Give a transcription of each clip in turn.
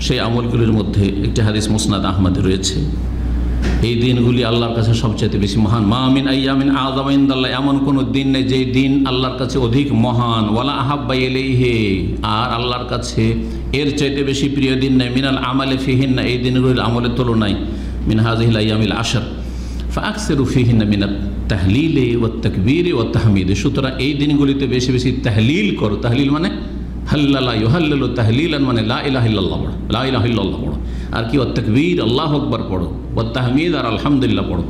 সেই আমলগুলির মধ্যে একটি হাদিস মুসনাদ আহমদে রয়েছে, এই দিনগুলি আল্লাহর কাছে সবচেয়ে বেশি মহান। মা মিন আইয়ামিন আযম ইনদাল্লাহ, এমন কোনো দিন নেই যেই দিন আল্লাহর কাছে অধিক মহান। ওয়ালা আহাব্বা ইলাইহি, আর আল্লাহর কাছে এর চাইতে বেশি প্রিয় দিন নেই। মিনাল আমালি ফিহিন্না, এই দিনগুলির আমলের তুলনায়। মিন হাযিহিল আইয়ামিল আশর ফাআকসিরু ফিহিন্না মিনাত তাহলিলি ওয়াত তাকবীরি ওয়াত তাহমিদি। সুতরাং এই দিনগুলিতে বেশি বেশি তাহলিল করো। তাহলিল মানে হাল্লালা ইউহাল্লিলু তাহলিলান, মানে লা ইলাহা ইল্লাল্লাহ পড়ো, লা ইলাহা ইল্লাল্লাহ পড়ো। আর কি ওয়াত তাকবীর, আল্লাহু আকবার পড়ো, ওয়াত তাহমিদ আর আলহামদুলিল্লাহ পড়ো।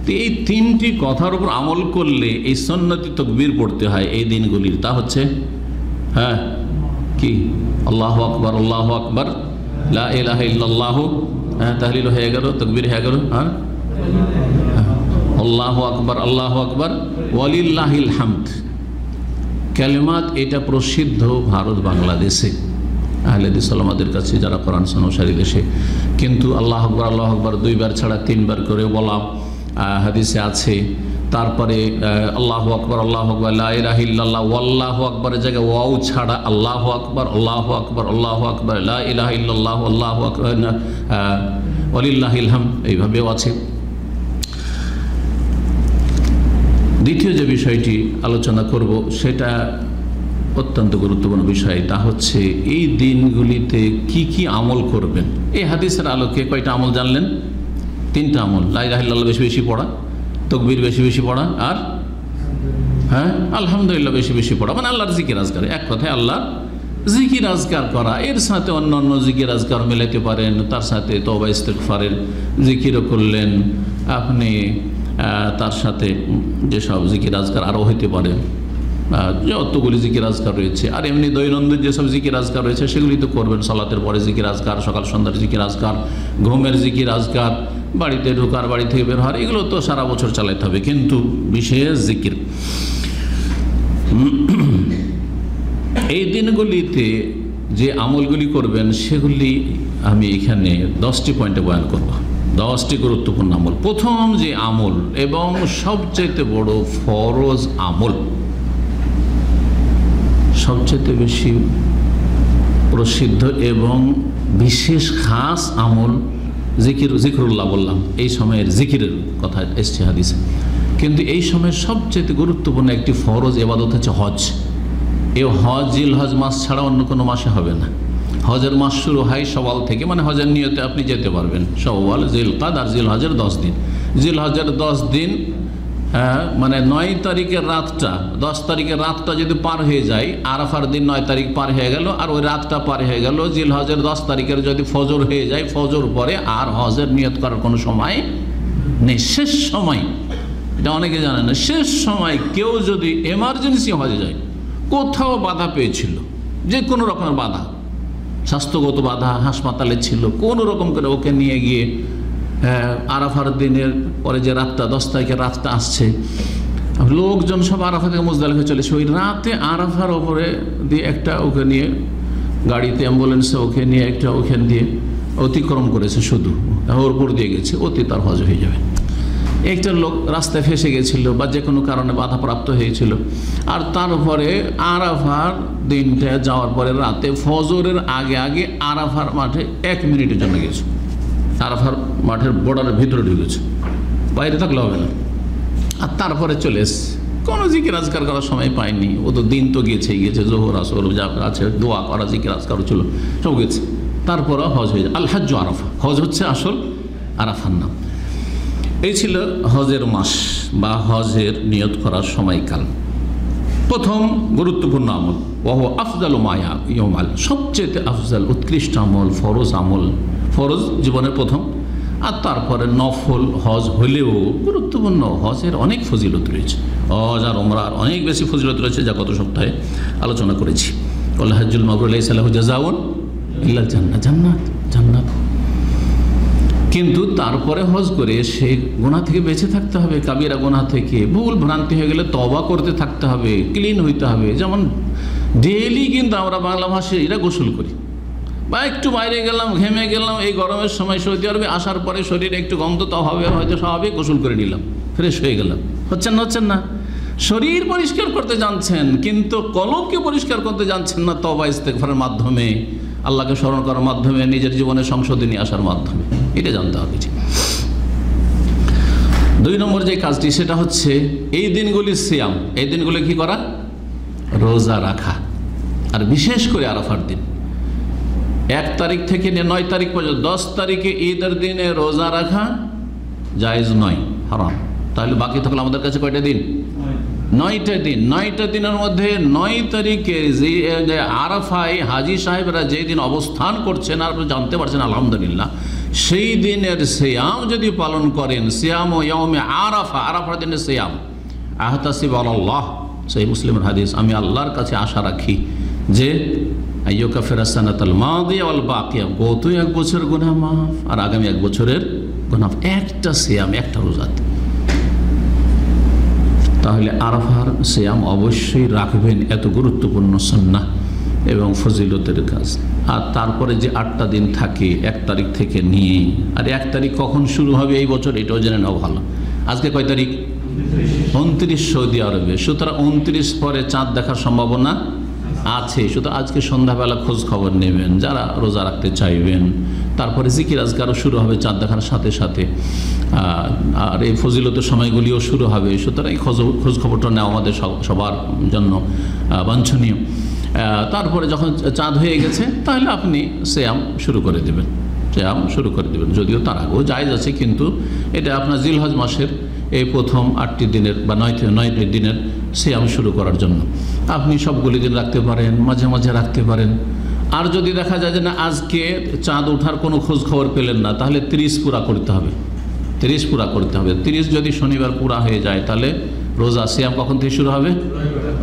তো এই তিনটি কথার উপর আমল করলে এই সুন্নতি তাকবীর পড়তে হয় এই দিনগুলির। তা হচ্ছে হ্যাঁ কি আল্লাহু আকবার, আল্লাহু আকবার, লা ইলাহা ইল্লাল্লাহ, হ্যাঁ তাহলিল হয়ে গেল, তাকবীর হয়ে গেল, হ্যাঁ আল্লাহু আকবার, আল্লাহু আকবার, ওয়ালিল্লাহিল হামদ। কালেমাত এটা প্রসিদ্ধ ভারত বাংলাদেশে আহলে হাদিস ওলামাদের কাছে, যারা কোরআন অনুসারী দেশে। কিন্তু আল্লাহু আকবার, আল্লাহু আকবার দুইবার ছাড়া তিনবার করে বলা হাদিসে আছে। তারপরে আল্লাহু আকবার, আল্লাহু আকবার, লা ইলাহা ইল্লাল্লাহ, আল্লাহু আকবারের জায়গায় ওয়াও ছাড়া আল্লাহু আকবার, আল্লাহু আকবার, আল্লাহু আকবার, লা ইলাহা ইল্লাল্লাহ, আল্লাহু আকবার, ওয়ালিল্লাহিল হামদ, এইভাবেও আছে। দ্বিতীয় যে বিষয়টি আলোচনা করব সেটা অত্যন্ত গুরুত্বপূর্ণ বিষয়, তা হচ্ছে এই দিনগুলিতে কি কি আমল করবেন। এই হাদিসের আলোকে কয়টা আমল জানলেন? তিনটা আমল। লা ইলাহা ইল্লাল্লাহ বেশি বেশি পড়া, তাকবীর বেশি বেশি পড়া, আর হ্যাঁ আলহামদুলিল্লাহ বেশি বেশি পড়া, মানে আল্লাহর জিকির আজকার। এক কথায় আল্লাহর জিকির আজকার করা। এর সাথে অন্য অন্য জিকির আজকার মেলাতে পারেন, তার সাথে তওবা ইস্তিগফারের জিকিরও করলেন আপনি, তার সাথে যেসব জিকির আজকার আরও হইতে পারে, যতগুলি জিকির আজকার রয়েছে। আর এমনি দৈনন্দিন যেসব জিকির আজকার রয়েছে সেগুলি তো করবেন। সালাতের পরে জিকির আজকার, সকাল সন্ধ্যার জিকির আজকার, ঘুমের জিকির আজকার, বাড়িতে ঢোকার, বাড়ি থেকে বের হওয়ার, এগুলো তো সারা বছর চালাতে হবে। কিন্তু বিশেষ জিকির এই দিনগুলিতে যে আমলগুলি করবেন সেগুলি আমি এখানে 10টি পয়েন্টে বয়ান করব। 10টি গুরুত্বপূর্ণ আমল। প্রথম যে আমল এবং সবচেয়ে বড় ফরজ আমল, সবচেয়ে বেশি প্রসিদ্ধ এবং বিশেষ খাস আমল জিকরুল্লাহ বললাম। এই সময়ের জিকিরের কথা এসছে হাদিসে। কিন্তু এই সময়ের সবচেয়ে গুরুত্বপূর্ণ একটি ফরজ ইবাদত হচ্ছে হজ। এই হজ জিল হজ মাস ছাড়া অন্য কোনো মাসে হবে না। হজের মাস শুরু হয় সওয়াল থেকে, মানে হজের নিয়তে আপনি যেতে পারবেন। সওয়াল, জিলকাদ আর জিল হজের 10 দিন। জিল হজের 10 দিন মানে 9 তারিখের রাতটা, 10 তারিখের রাতটা যদি পার হয়ে যায়, আরাফার দিন 9 তারিখ পার হয়ে গেল, আর ওই রাতটা পার হয়ে গেল। জিল হজের 10 তারিখের যদি ফজর হয়ে যায়, ফজর পরে আর হজের নিয়ত করার কোনো সময় নেই। শেষ সময়, এটা অনেকে জানে না, শেষ সময় কেউ যদি এমার্জেন্সি হজে যায়, কোথাও বাধা পেয়েছিল, যে কোনো রকমের বাধা, স্বাস্থ্যগত বাধা, হাসপাতালে ছিল, কোনো রকম করে ওকে নিয়ে গিয়ে আরাফার দিনের পরে যে রাতটা, 10 তারিখের রাতটা আসছে, লোকজন সব আরাফা থেকে মুজদালিফা চলেছে, ওই রাতে আরাফার ওপরে দিয়ে একটা ওকে নিয়ে গাড়িতে, অ্যাম্বুলেন্সে ওকে নিয়ে একটা ওখান দিয়ে অতিক্রম করেছে, শুধু ওর উপর দিয়ে গেছে, অতি তার হজ হয়ে যাবে। একটা লোক রাস্তায় ফেসে গেছিল বা যে কোনো কারণে বাধাপ্রাপ্ত হয়েছিল, আর তারপরে আরাফার দিনটা যাওয়ার পরে রাতে ফজরের আগে আগে আরাফার মাঠে 1 মিনিটের জন্য গেছে, আরাফার মাঠের বর্ডারের ভিতরে ঢুকেছে, বাইরে থাকলে হবে না। আর তারপরে চলে এসছে, কোনো জিকির আজকার করার সময় পায়নি। ও তো দিন তো গেছেই গেছে, জোহর আসর যা আছে, দোয়া করা, জিকির আজকারও ছিল, সব গেছে। তারপরে হজ হয়ে যায়। আল হজ্জ আরাফা, হজ হচ্ছে আসল আরাফার নাম। এই ছিল হজের মাস বা হজের নিয়ত করার সময়কাল। প্রথম গুরুত্বপূর্ণ আমল, ওহ আফজাল মায়া ইয়মাল, সবচেয়ে আফজাল, উৎকৃষ্ট আমল, ফরজ আমল, ফরজ জীবনের প্রথম। আর তারপরে নফল হজ হলেও গুরুত্বপূর্ণ, হজের অনেক ফজিলত রয়েছে। হজ আর ওমরার অনেক বেশি ফজিলত রয়েছে, যা গত সপ্তাহে আলোচনা করেছি। আল হজ্জুল মাবরুর লাইসা লাহু জাযাউন ইল্লাল জান্নাহ, জান্নাত, জান্নাত। কিন্তু তারপরে হজ করে সে গুনাহ থেকে বেঁচে থাকতে হবে, কাবিরা গুনাহ থেকে। ভুল ভ্রান্তি হয়ে গেলে তওবা করতে থাকতে হবে, ক্লিন হইতে হবে। যেমন ডেইলি কিন্তু আমরা বাংলা ভাষীরা গোসল করি, বা একটু বাইরে গেলাম, ঘেমে গেলাম, এই গরমের সময় সৌদি আরবে আসার পরে শরীরে একটু গন্ধ তো হবে, হয়তো স্বাভাবিক, গোসল করে নিলাম, ফ্রেশ হয়ে গেলাম। হচ্ছেন না, হচ্ছেন না? শরীর পরিষ্কার করতে জানছেন, কিন্তু কলবকে পরিষ্কার করতে জানছেন না তওবা ইস্তেগফারের মাধ্যমে। আল্লাহকে স্মরণ করার মাধ্যমে, নিজের জীবনে সংশোধনী আসার মাধ্যমে, এটা জানতে হবে। দুই নম্বর যে কাজটি সেটা হচ্ছে এই দিনগুলি সিয়াম, এই দিনগুলি কি করা? রোজা রাখা। আর বিশেষ করে আরাফার দিন 1 তারিখ থেকে 9 তারিখ পর্যন্ত, 10 তারিখে ঈদের দিনে রোজা রাখা জায়েজ নয়, হারাম। তাহলে বাকি থাকলে আমাদের কাছে কয়টা দিন? 9টা দিন। 9টা দিনের মধ্যে 9 তারিখে যে আরাফায় হাজি সাহেবরা যেই দিন অবস্থান করছেন আর জানতে পারছেন আলহামদুলিল্লাহ, সেই দিনের সিয়াম যদি পালন করেন, সিয়াম ও ইয়াউমে আরাফা, আরাফার দিনের সিয়াম, আহতাসিব আলাল্লাহ, সেই মুসলিমের হাদিস, আমি আল্লাহর কাছে আশা রাখি যে আইয়ুকাফিরা সানাতাল মাদিয়া ওয়াল বাকিয়া, গত 1 বছর গুনাহ মাফ আর আগামী 1 বছরের গুনাহ, একটা সিয়াম, একটা রোজাতে। তাহলে আরাফার সিয়াম অবশ্যই রাখবেন, এত গুরুত্বপূর্ণ সুন্নাহ এবং ফজিলতের কাজ। আর তারপরে যে 8টা দিন থাকে 1 তারিখ থেকে নিয়ে, আর 1 তারিখ কখন শুরু হবে এই বছর এটাও জেনে নেওয়া ভালো। আজকে কয় তারিখ? 29 সৌদি আরবে। সুতরাং 29 পরে চাঁদ দেখার সম্ভাবনা আছে। সুতরাং আজকে সন্ধ্যাবেলা খোঁজ খবর নেবেন যারা রোজা রাখতে চাইবেন। তারপরে জিকির আজকারও শুরু হবে চাঁদ দেখার সাথে সাথে, আর এই ফজিলতের সময়গুলিও শুরু হবে। সুতরাং এই খোঁজ খবরটা নেওয়া আমাদের সবার জন্য বাঞ্ছনীয়। তারপরে যখন চাঁদ হয়ে গেছে তাহলে আপনি সিয়াম শুরু করে দেবেন, সিয়াম শুরু করে দেবেন। যদিও তার আগেও জায়েজ আছে, কিন্তু এটা আপনার জিলহজ মাসের এই প্রথম 8টি দিনের বা 9টি দিনের সিয়াম শুরু করার জন্য আপনি সবগুলি দিন রাখতে পারেন, মাঝে মাঝে রাখতে পারেন। আর যদি দেখা যায় যে না আজকে চাঁদ ওঠার কোনো খোঁজ খবর পেলেন না, তাহলে 30 পুরা করতে হবে, 30 পুরা করতে হবে। 30 যদি শনিবার পুরা হয়ে যায় তাহলে রোজা সিয়াম কখন থেকে শুরু হবে?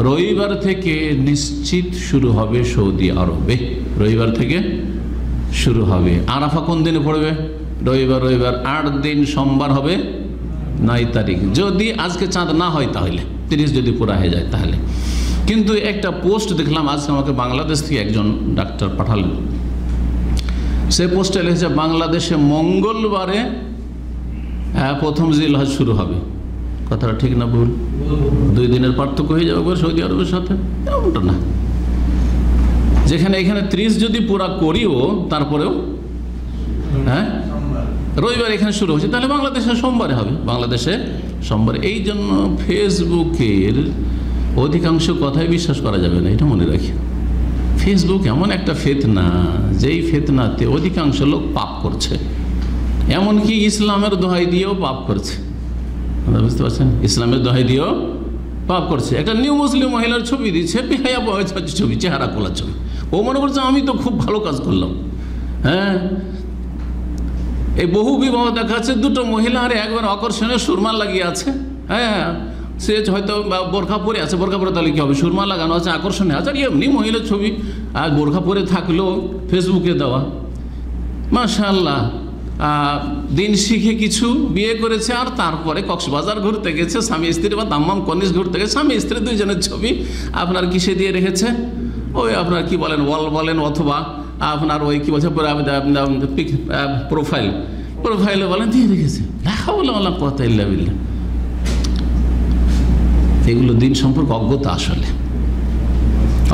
রবিবার থেকে নিশ্চিত শুরু হবে সৌদি আরবে, রবিবার থেকে শুরু হবে। আরাফা কোন দিনে পড়বে? রবিবার। 8 দিন সোমবার হবে 9 তারিখ, যদি আজকে চাঁদ না হয় তাহলে 30 যদি পুরা হয়ে যায় তাহলে। কিন্তু একটা পোস্ট দেখলাম আজকে, আমাকে বাংলাদেশ থেকে একজন ডাক্তার পাঠালেন, সে পোস্টে লিখেছে বাংলাদেশে মঙ্গলবারে প্রথম জিলহজ শুরু হবে। কথাটা ঠিক না ভুল? 2 দিনের পার্থক্য হয়ে যাবে সৌদি আরবের সাথে? এমনটা না, যেখানে এখানে 30 যদি পুরা করিও তারপরেও রবিবার এখানে শুরু হচ্ছে, তাহলে বাংলাদেশে সোমবারে হবে, বাংলাদেশে সোমবারে। এই জন্য ফেসবুকের অধিকাংশ কথাই বিশ্বাস করা যাবে না, এটা মনে রাখি। ফেসবুক এমন একটা ফিতনা, যেই ফিতনাতে অধিকাংশ লোক পাপ করছে, এমনকি ইসলামের দোহাই দিয়েও পাপ করছে। বুঝতে পারছেন? ইসলামের দোহাই দিয়েও পাপ করছে। একটা নিউ মুসলিম মহিলার ছবি দিচ্ছে, বেহায়া ছবি, চেহারা খোলা ছবি। ও মনে করছে আমি তো খুব ভালো কাজ করলাম। হ্যাঁ, এই বহু বিবাহ দেখাচ্ছে, 2টো মহিলা আর একবার আকর্ষণীয় সুরমা লাগিয়ে আছে। হ্যাঁ, সে হয়তো বোরখা পরে আছে, বোরখা পরে তাহলে কী হবে? সুরমা লাগানো আছে, আকর্ষণীয় আছে। আর এমনি মহিলার ছবি আর বোরখা পরে থাকলেও ফেসবুকে দেওয়া। মাশাআল্লাহ, দিন শিখে কিছু বিয়ে করেছে, আর তারপরে কক্সবাজার ঘুরতে গেছে স্বামী স্ত্রী, বা দাম্মাম কনিস ঘুরতে গেছে স্বামী স্ত্রী, 2 জনের ছবি আপনার কিসে দিয়ে রেখেছে? ওই আপনার কি বলেন, ওয়াল বলেন, অথবা আপনার ওই কি বলছে প্রোফাইলে বলেন দিয়ে রেখেছে। লেখা বলে আল্লাহ কথা ইল্লা বিল্লাহ। এগুলো দিন সম্পর্কে অজ্ঞতা, আসলে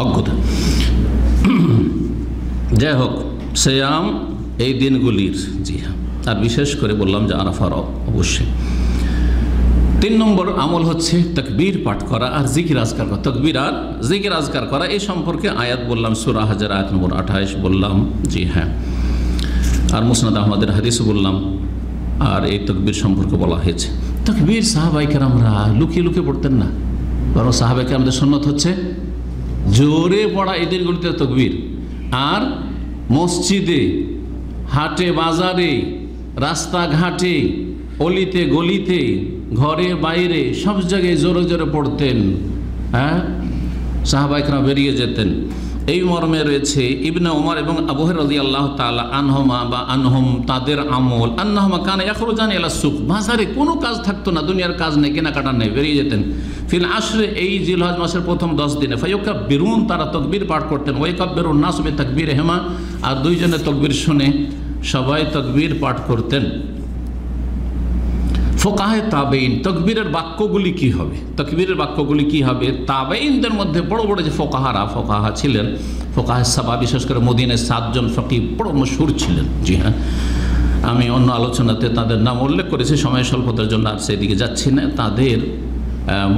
অজ্ঞতা। যাই হোক, সিয়াম এই দিনগুলির, জি হ্যাঁ, আর বিশেষ করে বললাম যে আরাফার অবশ্যই। 3 নম্বর আমল হচ্ছে তাকবীর পাঠ করা আর জিকির আজকার করা। তাকবীর আর জিকির আজকার করা, এই সম্পর্কে আয়াত বললাম, সূরা হাজর আয়াত নম্বর 28 বললাম, জি হ্যাঁ, আর মুসনাদ আহমদের হাদিস বললাম। আর এই তাকবীর সম্পর্কে বলা হয়েছে, তাকবীর সাহাবায়ে কেরামরা লুকিয়ে লুকিয়ে পড়তেন না, বরং সাহাবায়ে কেরামদের সুন্নত হচ্ছে জোরে পড়া এই দিনগুলিতে তাকবীর। আর মসজিদে, হাটে বাজারে, রাস্তাঘাটে, অলিতে গলিতে, ঘরে বাইরে সব জায়গায় জোরে জোরে পড়তেন। হ্যাঁ, সাহাবায়ে কেরাম বেরিয়ে যেতেন। এই মর্মে রয়েছে ইবনে ওমর এবং আবু হুরায়রা রাদিয়াল্লাহু তাআলা আনহুমা বা আনহুম, তাদের আমল, আন্নাহুমা কানা ইয়াখরুজান ইলা সুক, বাজারে কোনো কাজ থাকতো না, দুনিয়ার কাজ নেই, কেনাকাটা নেই, বেরিয়ে যেতেন। ফিল আশরে, এই জিলহজ মাসের প্রথম 10 দিনে, ফায়ুকাব্বিরুন, তারা তাকবীর পাঠ করতেন, ওয়াইকাব্বিরুন নাস বিতাকবীরিহিমা, আর 2 জনের তাকবীর শুনে সবাই তাকবীর পাঠ করতেন। ফোকাহে তাবেইন, তাকবীরের বাক্যগুলি কি হবে? তাকবীরের বাক্যগুলি কি হবে? তাবেইনদের মধ্যে বড় বড় যে ফোকাহা ছিলেন, ফোকাহে সাবা, বিশেষ করে মদিনায় 7 জন ফকিহ বড় মশহুর ছিলেন। জি হ্যাঁ, আমি অন্য আলোচনাতে তাদের নাম উল্লেখ করেছি, সময় স্বল্পতার জন্য আর সেদিকে যাচ্ছি না। তাদের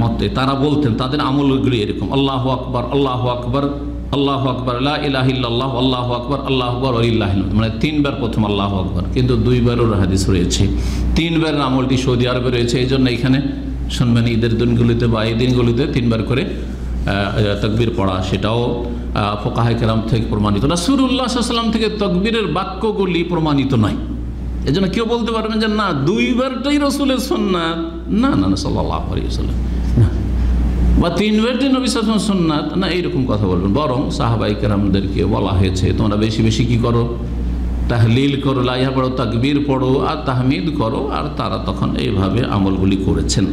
মতে তারা বলতেন, তাদের আমলগুলি এরকম: আল্লাহু আকবার, আল্লাহু আকবার, আল্লাহু আকবার, লা ইলাহা ইল্লাল্লাহ, আল্লাহু আকবার, আল্লাহু আকবার ওয়া লিল্লাহিল হামদ। মানে 3 বার প্রথম আল্লাহু আকবার, কিন্তু 2 বারও হাদিস রয়েছে। 3 বারের আমলটি সৌদি আরবে রয়েছে। এই জন্য এখানে শুনবেন ঈদের দিনগুলিতে বা এই দিনগুলিতে 3 বার করে তাকবীর পড়া, সেটাও ফুকাহায়ে কেরাম থেকে প্রমাণিত। রাসূলুল্লাহ সাল্লাল্লাহু আলাইহি ওয়াসাল্লাম থেকে তাকবীরের বাক্যগুলি প্রমাণিত নয়। এজন্য কেউ বলতে পারবেন যে না 2 বারটাই রাসূলের সুন্নাত, না না সাল্লাল্লাহু আলাইহি ওয়াসাল্লাম, না, বা 3 বারটাই নবী সাল্লাল্লাহু আলাইহি ওয়াসাল্লাম সুন্নাত, না, এইরকম কথা বলবেন। বরং সাহাবায়ে কেরামদেরকে বলা হয়েছে তোমরা বেশি বেশি কি করো, তাহলিল করো, লা ইলাহা পড়ো, তাকবীর পড়ো আর তাহমিদ করো, আর তারা তখন এইভাবে আমলগুলি করেছেন।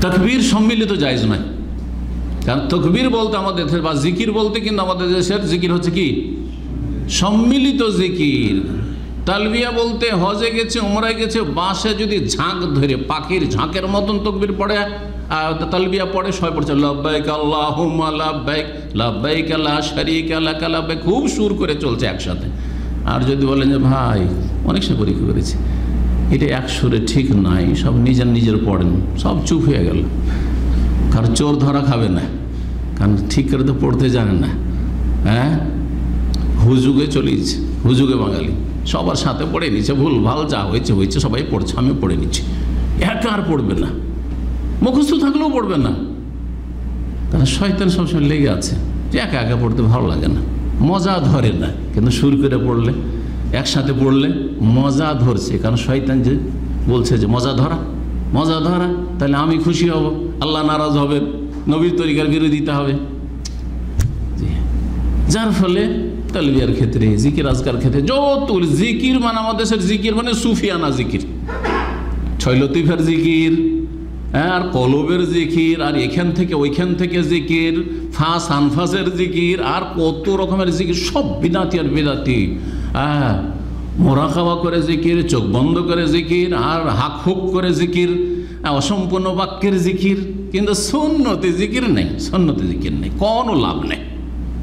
তাকবীর সম্মিলিত জায়েজ নয়, কারণ তাকবীর বলতে আমাদের দেশের, বা জিকির বলতে কিন্তু আমাদের দেশের জিকির হচ্ছে কি সম্মিলিত জিকির। তালবিয়া বলতে হজে গেছে, উমরায় গেছে, বাসে যদি ঝাঁক ধরে পাখির ঝাঁকের মতন তাকবীর পড়ে, তালবিয়া পড়ে, সবাই পড়ছে লাব্বাইক আল্লাহুম্মা লাব্বাইক, লাব্বাইক লা শারীকা লাক লাব্বাইক, খুব সুর করে চলছে একসাথে। আর যদি বলেন যে ভাই অনেক সময় পরীক্ষা করেছি, এটা এক সুরে ঠিক নাই, সব নিজের নিজের পড়েন, সব চুপ হয়ে গেল। কারণ চোর ধরা খাবে না, কারণ ঠিক করে তো পড়তে জানে না। হ্যাঁ, হুজুগে চলেছে, হুজুগে বাঙালি সবার সাথে পড়ে নিচ্ছে, ভুল ভাল যা হয়েছে হয়েছে, সবাই পড়ছে, আমিও পড়ে নিচ্ছি। একা আর পড়বে না, মুখস্থ থাকলেও পড়বে না, কারণ শয়তান সবসময় লেগে আছে যে একা একা পড়তে ভালো লাগে না, মজা ধরে না। কিন্তু সুর করে পড়লে, একসাথে পড়লে মজা ধরছে, কারণ শয়তান যে বলছে যে মজা ধরা, মজা ধরা, তাহলে আমি খুশি হব, আল্লাহ নারাজ হবে, নবীর তরিকার বিরোধিতা হবে। যার ফলে তালবিয়ার ক্ষেত্রে, জিকির আজকার ক্ষেত্রে যত জিকির, মানে আমাদের দেশের জিকির মানে সুফিয়ানা জিকির, 6 লতিফের জিকির, আর কলবের জিকির, আর এখান থেকে ওইখান থেকে জিকির, ফাঁস আনফাসের জিকির, আর কত রকমের জিকির, সব বিদাতি আর বিদাতি। মোরাকাবা করে জিকির, চোখ বন্ধ করে জিকির, আর হাক হুক করে জিকির, অসম্পূর্ণ বাক্যের জিকির, কিন্তু সুন্নতে জিকির নেই, সুন্নতে জিকির নেই, কোনো লাভ নেই,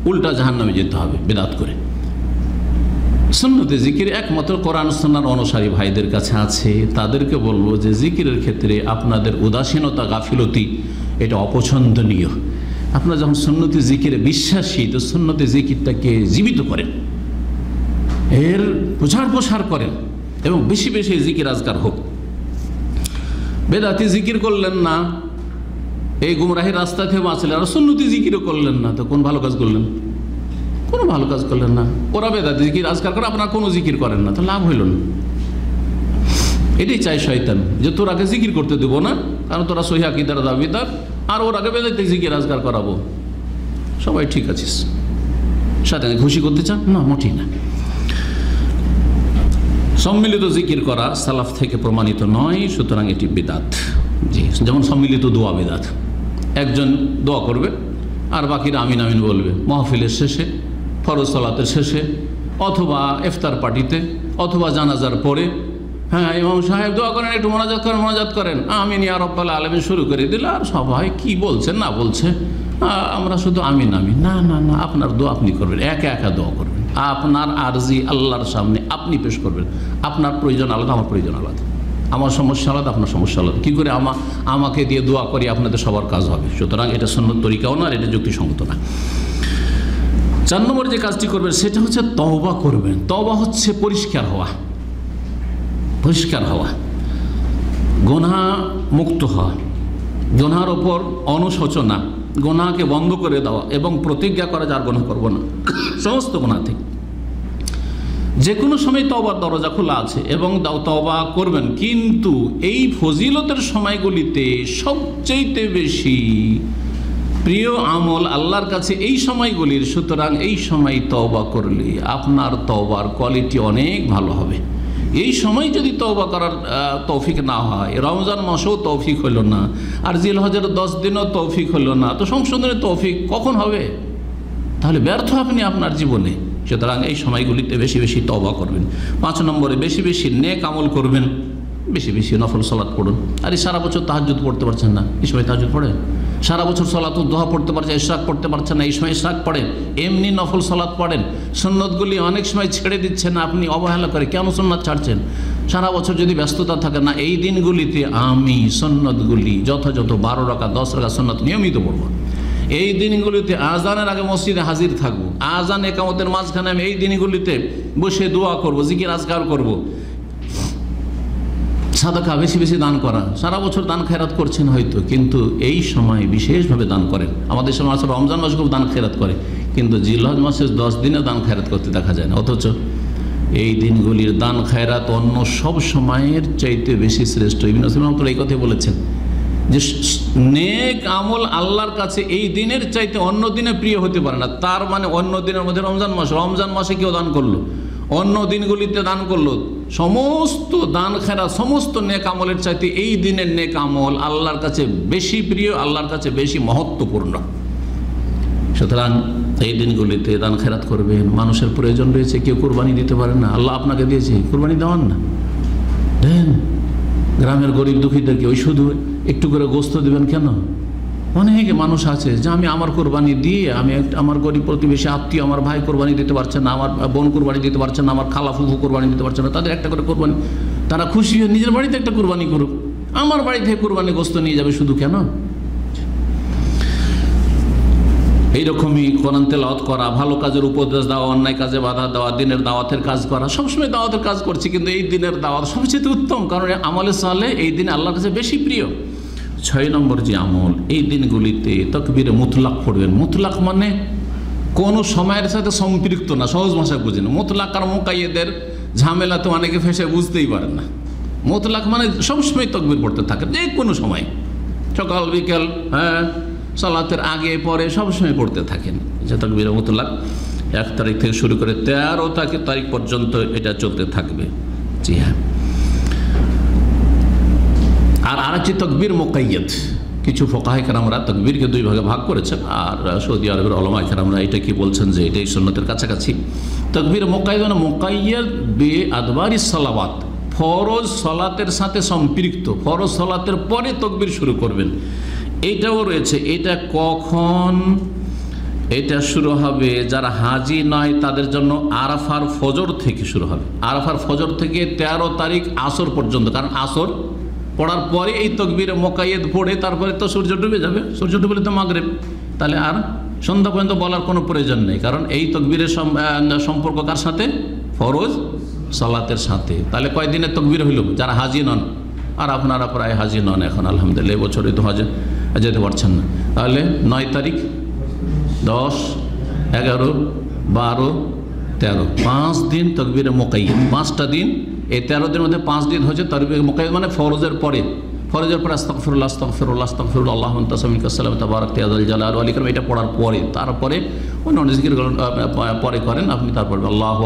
উল্টা জাহান্নামে যেতে হবে বিদআত করে। সুন্নতে জিকির একমাত্র কোরআন সুন্নাহর অনুসারী ভাইদের কাছে আছে। তাদেরকে বলবো যে জিকিরের ক্ষেত্রে আপনাদের উদাসীনতা, গাফিলতি, এটা অপছন্দনীয়। আপনারা যখন সুন্নতি জিকিরে বিশ্বাসী, তো সুন্নতি জিকিরটাকে জীবিত করেন, এর প্রচার প্রসার করেন, এবং বেশি বেশি জিকির আজকার হোক। বেদাতি জিকির করলেন না, এই গুমরাহির রাস্তা থেকে বাঁচলেন, আর সুন্নতি জিকিরও করলেন না, তো কোন ভালো কাজ করলেন? কোনো ভালো কাজ করলেন না। ওরা বেদাতি জিকির আজকার করে, আপনারা কোনো জিকির করেন না, তো লাভ হইল না। এটাই চাই শয়তান, যে তোর আগে জিকির করতে দেবো না, কারণ তোরা সহিহ আকীদার দাবিদার, আর ওর আগে বেদাতি জিকির আজকার করাবো। সবাই ঠিক আছিস, সাথে খুশি করতে চান না, মোটেই না। সম্মিলিত জিকির করা সালাফ থেকে প্রমাণিত নয়, সুতরাং এটি বিদআত। জি, যেমন সম্মিলিত দোয়া বিদআত, একজন দোয়া করবে আর বাকিরা আমিন আমিন বলবে মাহফিলের শেষে, ফরজ সালাতের শেষে, অথবা ইফতার পার্টিতে, অথবা জানাজার পরে। হ্যাঁ, ইমাম সাহেব দোয়া করেন, একটু মোনাজাত করেন, আমিন ইয়া রাব্বাল আলামিন শুরু করে দিল, আর সবাই কি বলছে না বলছে, আমরা শুধু আমিন আমিন। না না না, আপনার দোয়া আপনি করবেন, একা একা দোয়া করবেন, আপনার আরজি আল্লাহর সামনে আপনি পেশ করবেন। আপনার প্রয়োজন আলাদা, আমার প্রয়োজন আলাদা, আমার সমস্যা আলাদা, আপনার সমস্যা আলাদা। কী করে আমাকে দিয়ে দোয়া করি আপনাদের সবার কাজ হবে? সুতরাং এটা সুন্নত তরিকাও না, আর এটা যুক্তিসঙ্গত না। 4 নম্বর যে কাজটি করবেন সেটা হচ্ছে তওবা করবেন। তওবা হচ্ছে পরিষ্কার হওয়া, পরিষ্কার হওয়া, গুনাহ মুক্ত হওয়া, গুনার ওপর অনুশোচনা, গুনাহকে বন্ধ করে দেওয়া, এবং প্রতিজ্ঞা করা যার গুনাহ করব না, সমস্ত গুনাহ থেকে। যে কোনো সময় তওবার দরজা খোলা আছে, এবং তওবা করবেন। কিন্তু এই ফজিলতের সময়গুলিতে সবচেয়ে বেশি প্রিয় আমল আল্লাহর কাছে এই সময়গুলির। সুতরাং এই সময় তওবা করলে আপনার তওবার কোয়ালিটি অনেক ভালো হবে। এই সময় যদি তওবা করার তৌফিক না হয়, রমজান মাসেও তৌফিক হইল না, আর জিলহজের 10 দিনও তৌফিক হইল না, তো সংশোধনের তৌফিক কখন হবে? তাহলে ব্যর্থ আপনি আপনার জীবনে। সুতরাং এই সময়গুলিতে বেশি বেশি তওবা করবেন। 5 নম্বরে বেশি বেশি নেক আমল করবেন। বেশি বেশি নফল সালাত পড়ুন। আর এই সারা বছর তাহাজ্জুদ পড়তে পারছেন না, এই সময় তাহাজ্জুদ পড়েন। সারা বছর সালাতুদ দুহা পড়তে পারছেন, ইশরাক পড়তে পারছেন না, এই সময় ইশরাক পড়েন। এমনি নফল সালাত পড়েন। সুন্নতগুলি অনেক সময় ছেড়ে দিচ্ছেন আপনি অবহেলা করে, কেন সুন্নাত ছাড়ছেন? সারা বছর যদি ব্যস্ততা থাকে না, এই দিনগুলিতে আমি সুন্নতগুলি যথাযথ 12 রাকাত 10 রাকাত সুন্নাত নিয়মিত পড়ব। এই দিনগুলিতে আজানের আগে মসজিদে হাজির থাকবো, আজান একামতের মাঝখানে আমি এই দিনগুলিতে বসে দোয়া করব, জিকির আজকার করব। সাদাকা বেশি বেশি দান করা। সারা বছর দান খেরাত করছেন হয়তো, কিন্তু এই সময় বিশেষভাবে দান করেন। আমাদের সময় আসলে রমজান মাসে খুব দান খেরাত করে, কিন্তু জিলহজ মাসের 10 দিনে দান খেরাত করতে দেখা যায় না। অথচ এই দিনগুলির দান খেরাত অন্য সব সময়ের চাইতে বেশি শ্রেষ্ঠ। ইবনে কাসির এই কথাই বলেছেন যে নেক আমল আল্লাহর কাছে এই দিনের চাইতে অন্য দিনে প্রিয় হতে পারে না। তার মানে অন্য দিনের মধ্যে রমজান মাসে কেউ দান করলো, অন্য দিনগুলিতে দান করলো, সমস্ত দান খেরাত সমস্ত নেক আমলের চাইতে এই দিনের নেক আমল আল্লাহর কাছে বেশি প্রিয়, আল্লাহর কাছে বেশি মহত্বপূর্ণ। সুতরাং এই দিনগুলিতে দান খেরাত করবেন। মানুষের প্রয়োজন রয়েছে, কেউ কোরবানি দিতে পারেন না, আল্লাহ আপনাকে দিয়েছে, কোরবানি দেওয়ান না, দেন। গ্রামের গরিব দুঃখীদেরকে ওই শুধু একটু করে গোস্ত দেবেন কেন? অনেকে মানুষ আছে যে আমি আমার কোরবানি দিয়ে আমি আমার গরিব প্রতিবেশী আত্মীয়, আমার ভাই কোরবানি দিতে পারছেন না, আমার বোন কোরবানি দিতে পারছেন না, আমার খালা ফুফু কোরবানি দিতে পারছেন না, তাদের একটা করে কোরবানি, তারা খুশি হয়ে নিজের বাড়িতে একটা কোরবানি করুক, আমার বাড়ি থেকে কোরবানি গোস্ত নিয়ে যাবে শুধু কেন? এইরকমই কোরআন তেলাওয়াত করা, ভালো কাজের উপদেশ দেওয়া, অন্যায় কাজে বাধা দেওয়া, দিনের দাওয়াতের কাজ করা, সবসময় দাওয়াতের কাজ করছি, কিন্তু এই দিনের দাওয়াত সবচেয়ে উত্তম, কারণ আমলে সালেহ এই দিনে আল্লাহর কাছে বেশি প্রিয়। 6 নম্বর যে আমল, এই দিনগুলিতে তাকবীরে মুতলাক পড়বেন। মুতলাক মানে কোনো সময়ের সাথে সম্পৃক্ত না, সহজ ভাষায় বুঝেন। মুতলাক আর মুকাইয়েদের ঝামেলা তো অনেকে ফেসে বুঝতেই পারেন না। মুতলাক মানে সবসময় তাকবীর পড়তে থাকে, যে কোনো সময়, সকাল বিকেল, হ্যাঁ, সালাতের আগে পরে সবসময় পড়তে থাকেন। যে তাকবীরে মুতলাক 1 তারিখ থেকে শুরু করে 13 তারিখ পর্যন্ত এটা চলতে থাকবে। জি হ্যাঁ। আর আরেকটি তাকবীর মুকাইয়াদ। কিছু ফুকাহে কেরামরা তাকবীরকে 2 ভাগে ভাগ করেছেন, আর সৌদি আরবের উলামায়ে কেরামরা এটা কি বলছেন যে এটাই সুন্নতের কাছাকাছি। তাকবীর মুকাইয়াদ মানে মুকাইয়াদ বে আদবারিস সালাওয়াত, ফরজ সালাতের সাথে সম্পৃক্ত, ফরজ সালাতের পরে তাকবীর শুরু করবেন। এইটাও রয়েছে। এটা কখন? এটা শুরু হবে যারা হাজি নয় তাদের জন্য আরাফার ফজর থেকে শুরু হবে। আরাফার ফজর থেকে 13 তারিখ আসর পর্যন্ত, কারণ আসর পড়ার পরে এই তাকবীরে মুকাইয়াদ পড়ে তারপরে তো সূর্য ডুবে যাবে, সূর্য ডুবলে তো মাগরিব, তাহলে আর সন্ধ্যা পর্যন্ত বলার কোনো প্রয়োজন নেই, কারণ এই তাকবীরের সম্পর্ক কার সাথে? ফরজ সালাতের সাথে। তাহলে কয়দিনের তাকবীর হইল? যারা হাজি নন, আর আপনারা প্রায় হাজি নন এখন আলহামদুলিল্লাহ, এবছরই তো হজে যেতে পারছেন না, তাহলে 9 তারিখ 10, 11, 12, 13, 5 দিন তাকবীরে মুকাইয়াদ। 5টা দিন, এই 13 দিনের মধ্যে 5 দিন হচ্ছে তাকবীরে মুকাইয়াদ, মানে ফরজের পরে। ফরজের পরে আস্তাগফিরুল্লাহ আস্তাগফিরুল্লাহ আস্তাগফিরুল্লাহ আল্লাহুম্মা আনতা সামিউকা আসসালামু তাবারাকতা ইয়া যাল জালালি ওয়াল ইকরাম, এটা পড়ার পরে, তারপরে অন্য জিকিরগুলো পরে করেন আপনি। তারপরে আল্লাহু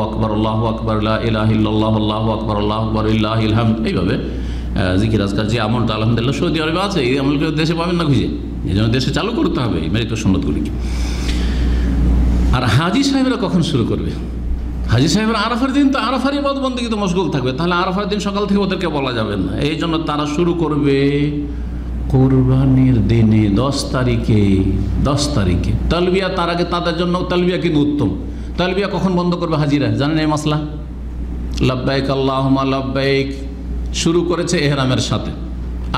আকবার লা ইলাহা ইল্লাল্লাহ আল্লাহু আকবার লিল্লাহিল হামদ, এইভাবে জিকির আজকার যে আমলটা আলহামদুলিল্লাহ সৌদি আরবে আছে, এই আমলকে দেশে পাবেন না খুঁজে, এই জন্য দেশে চালু করতে হবে এই মেরিত সুন্নতগুলিকে। আর হাজি সাহেবরা কখন শুরু করবে? হাজি সাহেবরা আরাফার দিন তো আরাফার ইবাদত বন্দেগী তো মশগুল থাকবে, তাহলে আরাফার দিন সকাল থেকে ওদেরকে বলা যাবে না। এই জন্য তারা শুরু করবে কোরবানির দিনে 10 তারিখে। 10 তারিখে তালবিয়া, তার আগে তাদের জন্য তালবিয়া কিন্তু উত্তম। তালবিয়া কখন বন্ধ করবে হাজিরা জানেন এই মাসলা? লাব্বাইক আল্লাহুম্মা লাব্বাইক শুরু করেছে এহরামের সাথে।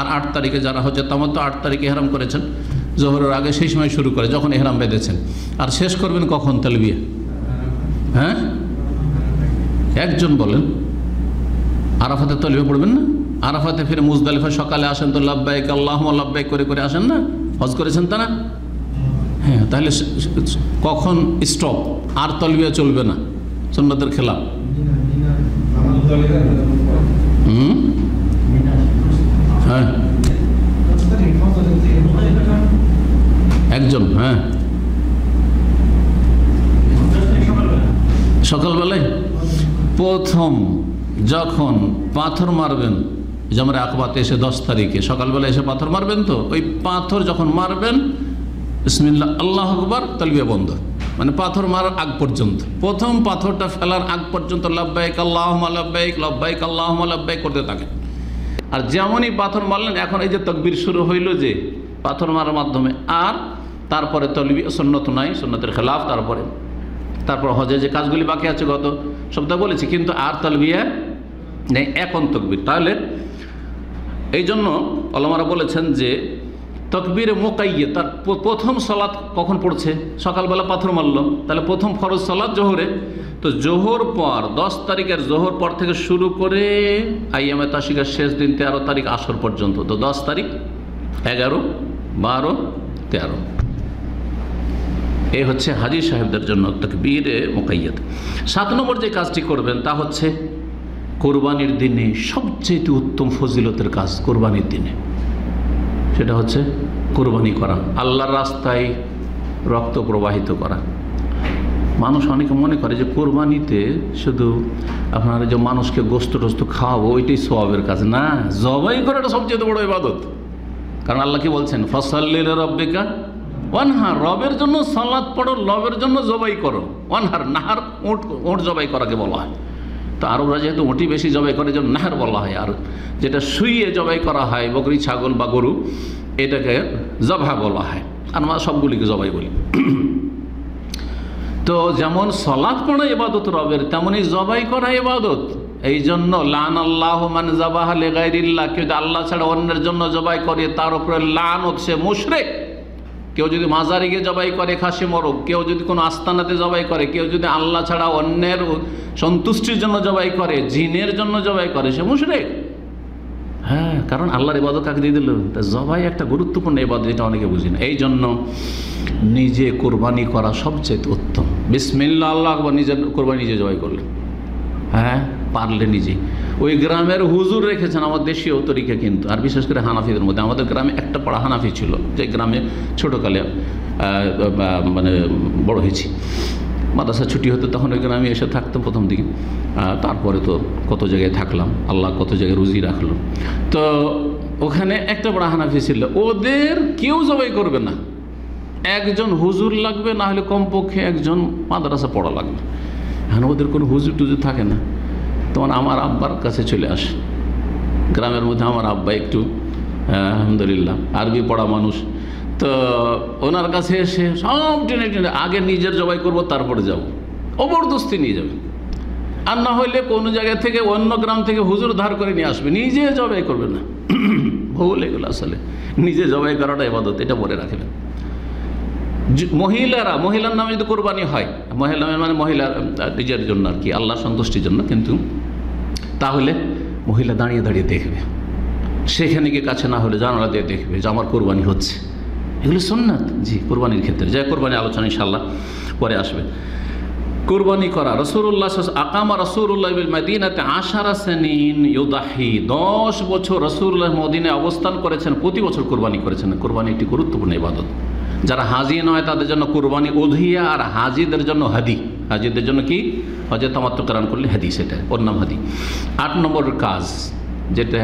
আর 8 তারিখে যারা হচ্ছে তামার তো 8 তারিখে এহরাম করেছেন জোহরের আগে, সেই সময় শুরু করে যখন এহরাম বেঁধেছেন। আর শেষ করবেন কখন তালবিয়া? হ্যাঁ, একজন বলেন। আরাফাতে তালবিয়া পড়বেন না? আরাফাতে ফিরে মুজদালিফা সকালে আসেন তো লাব্বাইক আল্লাহুম্মা লাব্বাইক করে করে আসেন না? হজ করেছেন তারা? হ্যাঁ, তাহলে কখন স্টপ? আর তালবিয়া চলবে না, সুন্নতের খেলাফ। হ্যাঁ, একজন, হ্যাঁ, সকালবেলায় প্রথম যখন পাথর মারবেন, যেমন আকবাতে এসে 10 তারিখে সকালবেলা এসে পাথর মারবেন, তো ওই পাথর যখন মারবেন বিসমিল্লাহ আল্লাহু আকবার, তালবিয়া বন্ধ, মানে পাথর মারার আগ পর্যন্ত, প্রথম পাথরটা ফেলার আগ পর্যন্ত লাব্বাইক আল্লাহুম্মা লাব্বাইক লাব্বাইক আল্লাহুম্মা লাব্বাইক করতে থাকেন। আর যেমনই পাথর মারলেন, এখন এই যে তাকবীর শুরু হইল যে পাথর মারার মাধ্যমে, আর তারপরে তালবিয়া সুন্নত নাই, সুন্নতের খেলাফ, তারপর হজে যে কাজগুলি বাকি আছে গত সপ্তাহে বলেছি, কিন্তু আর তালবিয়া নেই, এখন তাকবীর। তাহলে এই জন্য ওলামারা বলেছেন যে তাকবীরে মুকাইয়্যদ, তার প্রথম সালাত কখন পড়ছে? সকালবেলা পাথর মারল, তাহলে প্রথম ফরজ সালাত জোহরে। তো জোহর পর 10 তারিখের জোহর পর থেকে শুরু করে আইয়ামে তাশরিকের শেষ দিন 13 তারিখ আসর পর্যন্ত, তো 10 তারিখ, 11, 12, 13, এই হচ্ছে হাজী সাহেবদের জন্য তাকবীরে মুকাইয়্যদ। 7 নম্বর যে কাজটি করবেন তা হচ্ছে কোরবানির দিনে সবচেয়ে উত্তম ফজিলতের কাজ কোরবানির দিনে, সেটা হচ্ছে কোরবানি করা, আল্লাহর রাস্তায় রক্ত প্রবাহিত করা। মানুষ অনেকে মনে করে যে কোরবানিতে শুধু আপনারা যে মানুষকে গোস্ত টোস্ত খাওয়াবো ওইটাই সওয়াবের কাজ, না, জবাই করাটা সবচেয়ে বড় ইবাদত। কারণ আল্লাহ কি বলছেন? ফাসাল্লি লিরাব্বিকা ওয়ানহার, রবের জন্য সালাত পড়ো, রবের জন্য জবাই করো। ওয়ানহার, নাহার উট জবাই করাকে বলা হয়। তো আরবরা যেহেতু ওটি বেশি জবাই করে, যেমন নাহার বলা হয়। আর যেটা শুইয়ে জবাই করা হয়, বকরি, ছাগল বা গরু, এটাকে জবাহ বলা হয়। আর আমরা সবগুলিকে জবাই বলি। তো যেমন সালাত পড়া ইবাদত রবের, তেমনই জবাই করা ইবাদত। এই জন্য লানাল্লাহু মান যাবাহা লিগাইরিল্লাহ, কেউ যদি আল্লাহ ছাড়া অন্যের জন্য জবাই করে তার উপরে লানত, সে মুশরিক। কেউ যদি মাজারে গিয়ে জবাই করে খাসি মরক, কেউ যদি কোনো আস্তানাতে জবাই করে, কেউ যদি আল্লাহ ছাড়া অন্যের সন্তুষ্টির জন্য জবাই করে, জিনের জন্য জবাই করে, সে মুশরিক। হ্যাঁ, কারণ আল্লাহর ইবাদত কাকে দিয়ে দিল? তা জবাই একটা গুরুত্বপূর্ণ ইবাদত, এটা অনেকে বুঝি না। এই জন্য নিজে কোরবানি করা সবচেয়ে উত্তম। বিসমিল্লাহ আল্লাহু আকবার, নিজের কোরবানি নিজে জবাই করলেন। হ্যাঁ, পারলে নিজে। ওই গ্রামের হুজুর রেখেছেন আমার দেশীয় তরিকা, কিন্তু আর বিশেষ করে হানাফিদের মধ্যে। আমাদের গ্রামে একটা পাড়া হানাফি ছিল, যে গ্রামে ছোটোকালে মানে বড় হয়েছি। মাদ্রাসা ছুটি হতো তখন ওই গ্রামে এসে থাকতাম প্রথম দিকে। তারপরে তো কত জায়গায় থাকলাম, আল্লাহ কত জায়গায় রুজি রাখলো। তো ওখানে একটা বড় হানাফি ছিল, ওদের কেউ জবাই করবে না, একজন হুজুর লাগবে, না হলে কমপক্ষে একজন মাদ্রাসা পড়া লাগবে। এখন ওদের কোনো হুজুর টুজুর থাকে না, তখন আমার আব্বার কাছে চলে আসে। গ্রামের মধ্যে আমার আব্বা একটু আলহামদুলিল্লাহ আরবি পড়া মানুষ, তো ওনার কাছে এসে সব টেনে টেনে আগে নিজের জবাই করব, তারপরে যাব, জবরদস্তি নিয়ে যাবে। আর না হইলে কোনো জায়গা থেকে অন্য গ্রাম থেকে হুজুর ধার করে নিয়ে আসবে, নিজে জবাই করবে না। ভুল এগুলো, আসলে নিজে জবাই করাটা ইবাদত, এটা বলে রাখবেন। মহিলার নামে যদি কোরবানি হয়, মহিলা মানে মহিলা নিজের জন্য আর কি, আল্লাহ সন্তুষ্টির জন্য, কিন্তু তাহলে মহিলা দাঁড়িয়ে দাঁড়িয়ে দেখবে, সেখানে গিয়ে কাছে না হলে জানালা দিয়ে দেখবে যে আমার কোরবানি হচ্ছে। এগুলো সুন্নাত, জি, কোরবানির ক্ষেত্রে। যে কোরবানি আলোচনা ইনশাআল্লাহ পরে আসবে। কোরবানি করা, রাসূলুল্লাহ আকামা রাসূলুল্লাহ বিল মাদিনাতে 10 সিনিন ইউদাহি, 10 বছর রাসূলুল্লাহ মদিনায় অবস্থান করেছেন, প্রতি বছর কোরবানি করেছেন। কোরবানি একটি গুরুত্বপূর্ণ ইবাদত। যারা হাজি নয় তাদের জন্য কোরবানি উযহিয়া, আর হাজিদের জন্য হাদি। হাজিদের জন্য কি? হজে তামাত্তুকরণ করলে হাদি, সেটা ওর নাম হাদি। 8 নম্বর কাজ, যেটা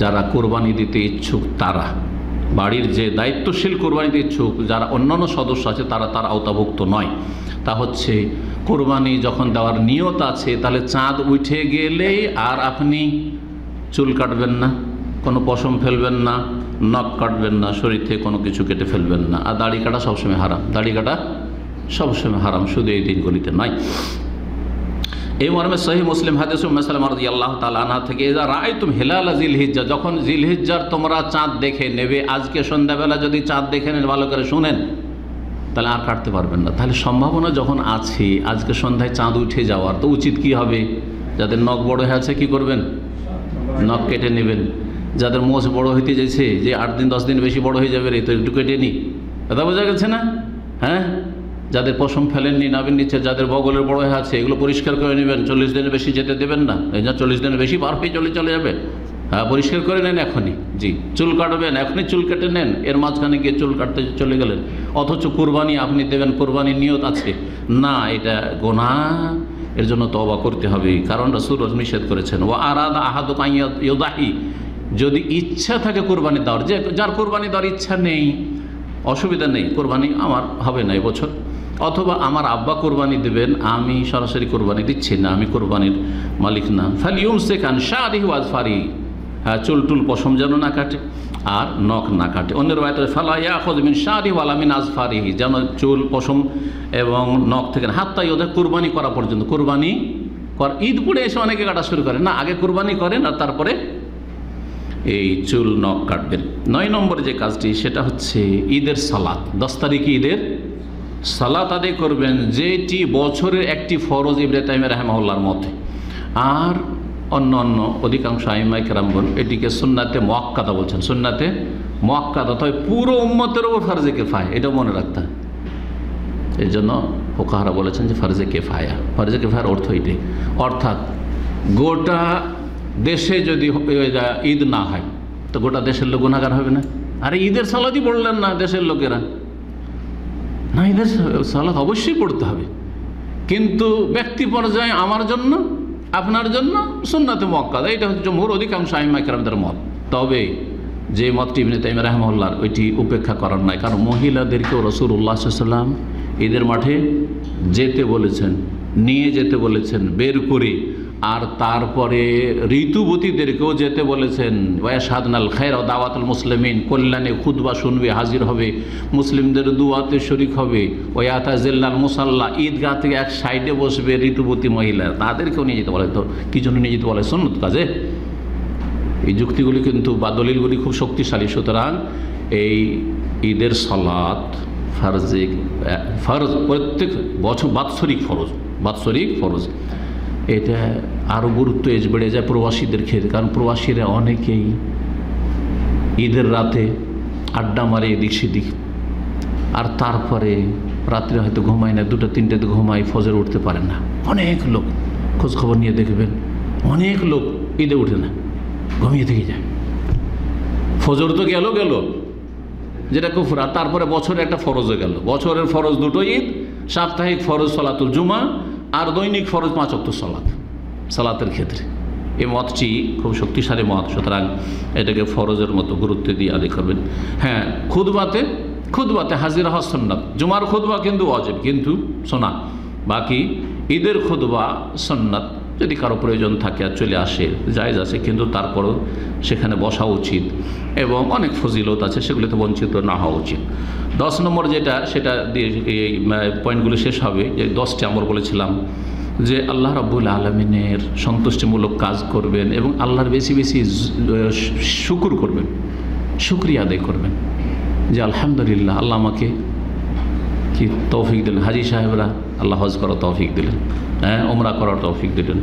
যারা কোরবানি দিতে ইচ্ছুক, তারা বাড়ির যে দায়িত্বশীল কোরবানিতে ইচ্ছুক, যারা অন্যান্য সদস্য আছে তারা তার আওতাভুক্ত নয়, তা হচ্ছে কোরবানি যখন দেওয়ার নিয়ত আছে, তাহলে চাঁদ উঠে গেলেই আর আপনি চুল কাটবেন না, কোনো পশম ফেলবেন না, নখ কাটবেন না, শরীর থেকে কোনো কিছু কেটে ফেলবেন না। আর দাড়ি কাটা সবসময় হারাম, দাড়ি কাটা সবসময় হারাম, শুধু এই দিনগুলিতে নয়। এই মর্মে সহিহ মুসলিম হাদিস উম্মে সালামা রাদিয়াল্লাহু তাআলা আনহা থেকে, ইযা রাআইতুম হিলাল জিলহিজ্জা, যখন জিলহিজ্জার তোমরা চাঁদ দেখে নেবে, আজকে সন্ধ্যাবেলা যদি চাঁদ দেখে নেন, ভালো করে শুনেন, তাহলে আর কাটতে পারবেন না। তাহলে সম্ভাবনা যখন আছে আজকে সন্ধ্যায় চাঁদ উঠে যাওয়ার, তো উচিত কি হবে? যাদের নখ বড় হয়ে আছে কি করবেন? নখ কেটে নেবেন। যাদের মোষ বড় হইতে যাচ্ছে, যে 8 দিন 10 দিন বেশি বড় হয়ে যাবে রে, তো একটু কেটে নি, কথা বোঝা গেছে না? হ্যাঁ, যাদের পশম ফেলেননি, নাভির নিচে যাদের বগলের বড় হয়ে আছে, এগুলো পরিষ্কার করে নেবেন। 40 দিনের বেশি যেতে দেবেন না, এই জন্য 40 দিনের বেশি পার পেয়ে চলে যাবে। হ্যাঁ, পরিষ্কার করে নেন এখনই। জি, চুল কাটবেন, এখনই চুল কেটে নেন, এর মাঝখানে গিয়ে চুল কাটতে চলে গেলেন, অথচ কোরবানি আপনি দেবেন, কোরবানির নিয়ত আছে না, এটা গুনাহ। এর জন্য তওবা করতে হবে, কারণ রাসূল নিষেধ করেছেন। ওয়া আরাদা আহাদুকুম ইউদাহি, যদি ইচ্ছা থাকে কোরবানি দেওয়ার, যে যার কোরবানি দেওয়ার ইচ্ছা নেই, অসুবিধা নেই, কোরবানি আমার হবে না এবছর, অথবা আমার আব্বা কোরবানি দেবেন, আমি সরাসরি কোরবানি দিচ্ছি না, আমি কোরবানির মালিক না, ফালিয়ুমসিক আন শারিহি ওয়া আযফারি, চুল টুল পশম যেন না কাটে আর নখ না কাটে। অন্যের বাইরে ফালা ইয়াখুযু মিন শারি ওয়ালা মিন আজফারিহি, যেন চুল পশম এবং নখ থেকে হাত্তা ওদের কুরবানি করা পর্যন্ত। কুরবানি ঈদ পড়ে এসে অনেকে কাটা শুরু করে না, আগে কুরবানি করেন আর তারপরে এই চুল নখ কাটবেন। 9 নম্বর যে কাজটি সেটা হচ্ছে ঈদের সালাত। 10 তারিখে ঈদের সালাত আদায় করবেন, যেটি বছরের একটি ফরজ ইবনে তাইমিয়া রাহিমাহুল্লাহর মতে। আর অন্য অন্য অধিকাংশ আইম্মায়ে কেরামগণ এটিকে সুন্নাতে মুআক্কাদা বলছেন। সুন্নাতে মুআক্কাদা, তবে পুরো উম্মতের উপর ফারজে কিফায়া, এটা মনে রাখতে হয়। এই জন্য ফুকাহারা বলেছেন যে ফারজে কিফায়া। ফারজে কিফায়ার অর্থ এটাই, অর্থাৎ গোটা দেশে যদি ঈদ না হয় তো গোটা দেশের লোক গুনাহগার হবে না? আরে ঈদের সালাতই পড়লেন না দেশের লোকেরা, না ঈদের সালাত অবশ্যই পড়তে হবে, কিন্তু ব্যক্তি পর্যায়ে আমার জন্য আপনার জন্য সুন্নাতে মুআক্কাদা, এটা হচ্ছে জমহুর অধিকাংশ আইম্মায়ে কেরামদের মত। তবে যে মতটি ইবনে তাইমিয়া রাহিমাহুল্লাহর ওইটি উপেক্ষা করার নয়, কারণ মহিলাদেরকেও রাসূলুল্লাহ সাল্লাল্লাহু আলাইহি ওয়াসাল্লাম ঈদের মাঠে যেতে বলেছেন, নিয়ে যেতে বলেছেন বের করে, আর তারপরে ঋতুবতীদেরকেও যেতে বলেছেন। ওয়াশহাদনাল খায়র ওয়া দাওয়াতুল মুসলিমিন, কল্যাণে খুতবা শুনবে, হাজির হবে, মুসলিমদের দুয়াতে শরিক হবে। ওয়াতাজিল্লাল মুসাল্লা, ঈদগাহ থেকে এক সাইডে বসবে ঋতুবতী মহিলা, তাদেরকেও নিয়ে যেতে বলে। তো কী জন্য নিয়ে যেতে বলে? সুন্নত কাজে। এই যুক্তিগুলি কিন্তু বা দলিলগুলি খুব শক্তিশালী। সুতরাং এই ঈদের সালাত ফরজ, প্রত্যেক বছর বাৎসরিক ফরজ। এটা আরও গুরুত্ব বেড়ে যায় প্রবাসীদের ক্ষেত্রে, কারণ প্রবাসীরা অনেকেই ঈদের রাতে আড্ডা মারে এদিক সেদিক, আর তারপরে রাত্রে হয়তো ঘুমায় না, 2টা-3টাতে ঘুমায়, ফজর উঠতে পারে না। অনেক লোক খোঁজখবর নিয়ে দেখবেন, অনেক লোক ঈদে উঠে না, ঘুমিয়ে থেকে যায়। ফজর তো গেল যেটা কুফর, আর তারপরে বছরে একটা ফরজও গেল। বছরের ফরজ 2টো ঈদ, সাপ্তাহিক ফরজ সালাতুল জুমা, আর দৈনিক ফরজ 5 ওয়াক্ত সালাতের ক্ষেত্রে। এই মতটি খুব শক্তিশালী মত। সুতরাং এটাকে ফরজের মতো গুরুত্ব দিয়ে আদায় করবেন। হ্যাঁ, খুতবাতে হাজির হওয়া সুন্নাত। জুমার খুতবা কিন্তু ওয়াজিব, কিন্তু শোনা। বাকি ঈদের খুতবা সুন্নাত, যদি কারো প্রয়োজন থাকে আর চলে আসে জায়েজ আছে, কিন্তু তারপরও সেখানে বসা উচিত এবং অনেক ফজিলত আছে, সেগুলিতে বঞ্চিত না হওয়া উচিত। 10 নম্বর যেটা, সেটা দিয়ে এই পয়েন্টগুলো শেষ হবে। যে 10টি আমরা বলেছিলাম যে আল্লাহ রাব্বুল আলামিনের সন্তুষ্টিমূলক কাজ করবেন এবং আল্লাহর বেশি বেশি শুকর করবেন, শুকরিয়া আদায় করবেন যে আলহামদুলিল্লাহ আল্লাহ আমাকে কি তৌফিক দিলেন। হাজি সাহেবরা আল্লাহ হজ করার তৌফিক দিলেন, হ্যাঁ, ওমরা করার তৌফিক দিলেন।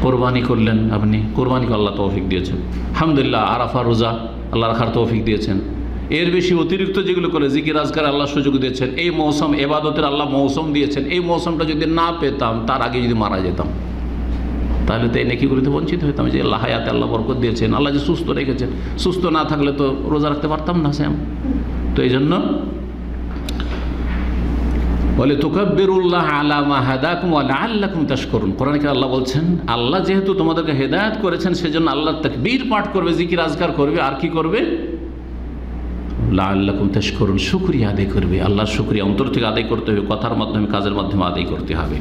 কোরবানি করলেন আপনি, কোরবানিকে আল্লাহ তৌফিক দিয়েছেন। আলহামদুলিল্লাহ আরাফা রোজা আল্লাহ রাখার তৌফিক দিয়েছেন। এর বেশি অতিরিক্ত যেগুলো করে জিকির আজকার আল্লাহ সুযোগ দিয়েছেন। এই মৌসুম এবাদতের আল্লাহ মৌসুম দিয়েছেন। এই মৌসুমটা যদি না পেতাম, তার আগে যদি মারা যেতাম, তাহলে তো এই নেকিগুলিতে বঞ্চিত হইতাম। যে আল্লাহ হায়াতে আল্লাহ বরকত দিয়েছেন, আল্লাহ যে সুস্থ রেখেছেন, সুস্থ না থাকলে তো রোজা রাখতে পারতাম না স্যাম। তো এই জন্য বলে তুকাব্বিরুল্লাহ আলা মা হাদাকুম ওয়া লাআল্লাকুম তাশকুরুন। কোরআনে আল্লাহ বলছেন, আল্লাহ যেহেতু তোমাদেরকে হেদায়েত করেছেন, সেজন্য আল্লাহর তাকবীর পাঠ করবে, জিকির আজকার করবে, আর কি করবে? লাআল্লাকুম তাশকুরুন, শুকরিয়া আদায় করবে। আল্লাহর শুকরিয়া অন্তর থেকে আদায় করতে হবে, কথার মাধ্যমে, কাজের মাধ্যমে আদায় করতে হবে।